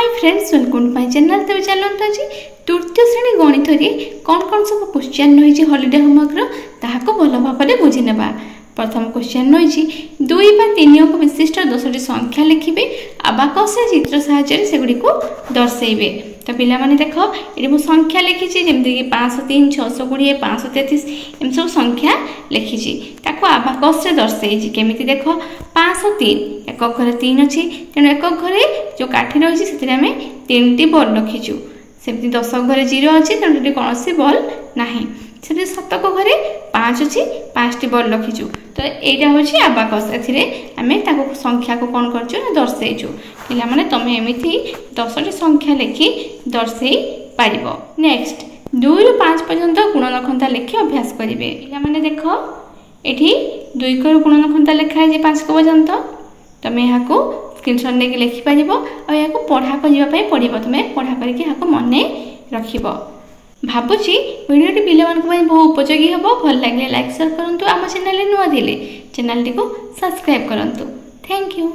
Hi friends, welcome to my channel. तब चलते आज तृतीय श्रेणी गणित कौन सब क्वेश्चन रही हॉलिडे होमवर्क ताको भल भाव में बुझी नेबा। प्रथम क्वेश्चन रही 2 बा 3 अंक विशिष्ट 10टी संख्या लिखिबे अबाकस चित्र साहाय्य से गुडी को दर्शाइबे। तो पिला माने देखो ये मु संख्या लिखी जमती कि 503 620 533 एम सब संख्या लिखी ताको अबाकस से दर्शाई केमिति देखो 503 एक घरे 3 अच्छी तेणु एक घरे जो काठी रही से आम 3टी बल रखीचु। सेमती 10 घरे 0 अच्छी तेणु कौन सी बल ना से 7 घरे 5 अच्छी 5टी बल रखीचु। तो यहाँ हूँ आबाकस आम संख्या को कौन कर दर्शाइचु। पिला माने तमें एमती 10टी संख्या लिखि दर्शाई पार। नेक्स्ट 2 ରୁ 5 पर्यंत गुणनखंता लिखि अभ्यास करेंगे। पिला माने देख ये 2 को गुणनखंता लिखाई 5 पर्यंत तुम्हें यहाँ स्क्रीनशॉट लेके लिखिपर और पढ़ा करने पड़ो। तुम्हें पढ़ा करके मन रख भावुची भिडियोटी पिला बहुत उपयोगी हम। भल लगे लाइक शेयर करूँ। आम चैनल नुआ दिले चैनल टी को सब्सक्राइब करूँ। Thank you.